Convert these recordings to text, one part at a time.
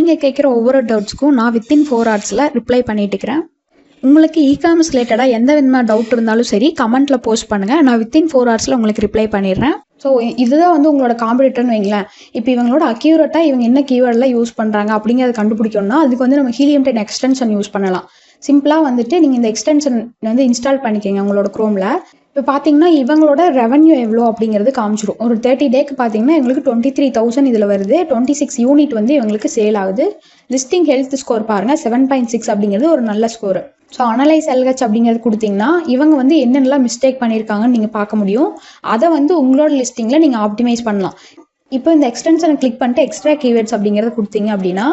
நீங்கள் கேட்குற ஒவ்வொரு டவுட்ஸ்க்கும் நான் வித்தின் 4 ஹவர்ஸில் ரிப்ளை பண்ணிட்டு இருக்கிறேன். உங்களுக்கு இ-காமர்ஸ் ரிலேட்டடாக எந்த விதமான டவுட் இருந்தாலும் சரி கமெண்ட்டில் போஸ்ட் பண்ணுங்கள். நான் வித்தின் 4 ஹவர்ஸில் உங்களுக்கு ரிப்ளை பண்ணிடுறேன். ஸோ இதுதான் வந்து உங்களோட காம்படிட்டர்னு வைங்களேன். இப்போ இவங்களோட அக்யூரேட்டாக இவங்க என்ன கீவேர்டில் யூஸ் பண்ணுறாங்க அப்படிங்கிறத கண்டுபிடிக்கணும்னா அதுக்கு வந்து நம்ம ஹீலியம் 10 எக்ஸ்டென்ஷன் யூஸ் பண்ணலாம். சிம்பிளாக வந்துட்டு நீங்கள் இந்த எக்ஸ்டென்ஷன் வந்து இன்ஸ்டால் பண்ணிக்கோங்க உங்களோட குரோமில். இப்போ பார்த்தீங்கன்னா இவங்களோட ரெவன்யூ எவ்வளோ அப்படிங்கிறது காமிச்சிடும். ஒரு 30 டேக்கு பார்த்தீங்கன்னா எங்களுக்கு 23,000 இதில் வருது. 26 யூனிட் வந்து இவங்களுக்கு சேல் ஆகுது. லிஸ்டிங் ஹெல்த் ஸ்கோர் பாருங்கள் 7.6 அப்படிங்கிறது ஒரு நல்ல ஸ்கோர். ஸோ அனலைஸ் எல்ஹெச் அப்படிங்கிறது கொடுத்தீங்கன்னா இவங்க வந்து என்னென்னலாம் மிஸ்டேக் பண்ணியிருக்காங்கன்னு நீங்கள் பார்க்க முடியும். அதை வந்து உங்களோட லிஸ்டிங்கில் நீங்கள் ஆப்டிமைஸ் பண்ணலாம். இப்போ இந்த எக்ஸ்டென்ஷனை கிளிக் பண்ணிட்டு எக்ஸ்ட்ரா கீவேர்ட்ஸ் அப்படிங்கிறத கொடுத்தீங்க அப்படின்னா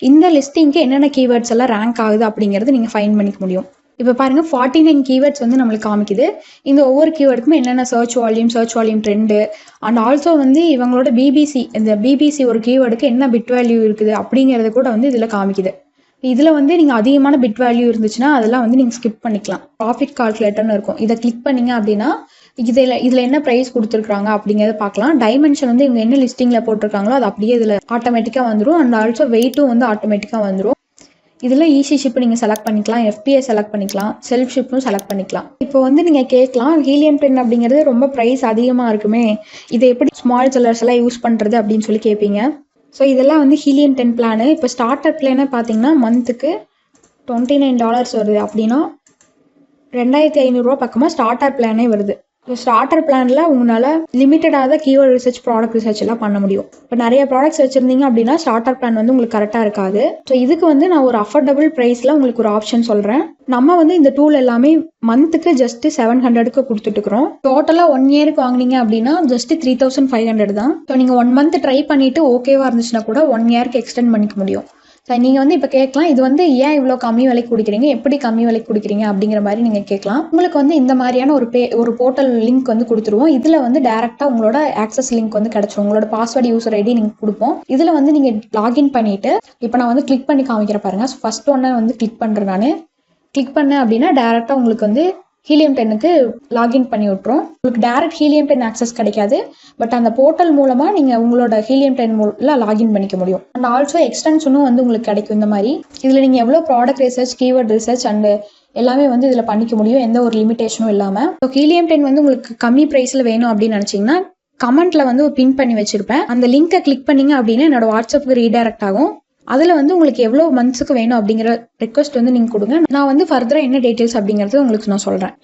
இந்த லிஸ்டிங்க்கு என்னென்ன கீவேர்ட்ஸ் எல்லாம் ரேங்க் ஆகுது அப்படிங்கிறது நீங்கள் ஃபைண்ட் பண்ணிக்க முடியும். இப்போ பாருங்கள் 49 கீவேர்ட்ஸ் வந்து நம்மளுக்கு காமிக்குது. இந்த ஒவ்வொரு கீவேர்டுக்கும் என்னென்ன search volume trend and also வந்து இவங்களோட பிபிசி ஒரு கீவேர்டுக்கு என்ன பிட் வேல்யூ இருக்குது அப்படிங்கிறத கூட வந்து இதில் காமிக்குது. இதில் வந்து நீங்கள் அதிகமான பிட் வேல்யூ இருந்துச்சுன்னா அதெல்லாம் வந்து நீங்கள் ஸ்கிப் பண்ணிக்கலாம். ப்ராஃபிட் கால்குலேட்டர்னு இருக்கும். இதை கிளிக் பண்ணிங்க அப்படின்னா இதில் என்ன ப்ரைஸ் கொடுத்துருக்காங்க அப்படிங்கிறத பார்க்கலாம். டைமென்ஷன் வந்து இவங்க என்ன லிஸ்டிங்கில் போட்டிருக்காங்களோ அது அப்படியே இதில் ஆட்டோமேட்டிக்காக வந்துடும். அண்ட் ஆல்சோ வெயிட்டும் வந்து ஆட்டோமேட்டிக்காக வந்துடும். இதில் ஈஸி ஷிப் நீங்கள் செலக்ட் பண்ணிக்கலாம், எஃபிஎஸ் செலக்ட் பண்ணிக்கலாம், செல்ஃப் ஷிப்பும் செலக்ட் பண்ணிக்கலாம். இப்போ வந்து நீங்கள் கேட்கலாம் ஹீலியம் 10 அப்படிங்கிறது ரொம்ப ப்ரைஸ் அதிகமாக இருக்குமே, இதை எப்படி ஸ்மால் செல்லர்ஸ் எல்லாம் யூஸ் பண்ணுறது அப்படின்னு சொல்லி கேட்பீங்க. ஸோ இதெல்லாம் வந்து ஹீலியம் 10 பிளானு. இப்போ ஸ்டார்டர் பிளானை பார்த்தீங்கன்னா மந்த்துக்கு $29 வருது அப்படின்னா 2500 பக்கமாக ஸ்டார்டர் பிளானே வருது. ஸோ ஸ்டார்டர் பிளானில் உங்களால் லிமிட்டடாக கீவேர்ட் ரிசர்ச் ப்ராடக்ட் ரிசர்ச் எல்லாம் பண்ண முடியும். இப்போ நிறைய ப்ராடக்ட்ஸ் வச்சுருந்தீங்க அப்படின்னா ஸ்டார்டர் பிளான் வந்து உங்களுக்கு கரெக்டாக இருக்காது. ஸோ இதுக்கு வந்து நான் ஒரு அஃபோர்டபுள் ப்ரைஸில் உங்களுக்கு ஒரு ஆப்ஷன் சொல்கிறேன். நம்ம வந்து இந்த டூல் எல்லாமே மந்த்துக்கு ஜஸ்ட் 700க்கு கொடுத்துட்டுருக்குறோம். டோட்டலாக 1 இயருக்கு வாங்கினீங்க அப்படின்னா ஜஸ்ட் 3500 தான். ஸோ நீங்கள் 1 மந்த் ட்ரை பண்ணிவிட்டு ஓகேவாக இருந்துச்சுன்னா கூட 1 இயருக்கு எக்ஸ்டெண்ட் பண்ணிக்க முடியும். ஸோ நீங்கள் வந்து இப்போ கேட்கலாம் இது வந்து ஏன் இவ்வளோ கம்மி விலைக்கு கொடுக்குறீங்க, எப்படி கம்மி விலைக்கு கொடுக்குறீங்க அப்படிங்கிற மாதிரி நீங்கள் கேட்கலாம். உங்களுக்கு வந்து இந்த மாதிரியான ஒரு போர்ட்டல் லிங்க் வந்து கொடுத்துருவோம். இதில் வந்து டேரெக்டாக உங்களோட ஆக்சஸ் லிங்க் வந்து கிடச்சிரும். உங்களோட பாஸ்வேர்டு யூசர் ஐடி நீங்கள் கொடுப்போம். இதில் வந்து நீங்கள் லாகின் பண்ணிவிட்டு இப்போ நான் வந்து கிளிக் பண்ணி காமிக்கிற பாருங்க. ஃபர்ஸ்ட் ஒன்று வந்து கிளிக் பண்ணுறேன். நான் கிளிக் பண்ணேன் அப்படின்னா டேரெக்டாக உங்களுக்கு வந்து ஹீலியம் 10க்கு லாகின் பண்ணி விட்ரும். உங்களுக்கு டேரக்ட் ஹீலியம் 10 ஆக்சஸ் கிடைக்காது. பட் அந்த போர்ட்டல் மூலமாக நீங்கள் உங்களோட ஹீலியம் 10 லாகின் பண்ணிக்க முடியும். அண்ட் ஆல்சோ எக்ஸ்டென்ஷனும் வந்து உங்களுக்கு கிடைக்கும். இந்த மாதிரி இதில் நீங்கள் எவ்வளோ product research, keyword research and எல்லாமே வந்து இதில் பண்ணிக்க முடியும், எந்த ஒரு லிமிடேஷனும் இல்லாமல். ஸோ ஹீலியம் 10 வந்து உங்களுக்கு கம்மி ப்ரைஸில் வேணும் அப்படின்னு நினச்சிங்கன்னா கமெண்ட்டில் வந்து ஒரு பின் பண்ணி வச்சுருப்பேன். அந்த லிங்கை கிளிக் பண்ணிங்க அப்படின்னா என்னோட வாட்ஸ்அப்புக்கு ரீடைரக்ட் ஆகும். அதில் வந்து உங்களுக்கு எவ்வளோ மந்த்ஸுக்கு வேணும் அப்படிங்கிற ரெக்வஸ்ட் வந்து நீங்கள் கொடுங்க. நான் வந்து ஃபர்தராக என்ன டீட்டெயில்ஸ் அப்படிங்கிறது உங்களுக்கு நான் சொல்கிறேன்.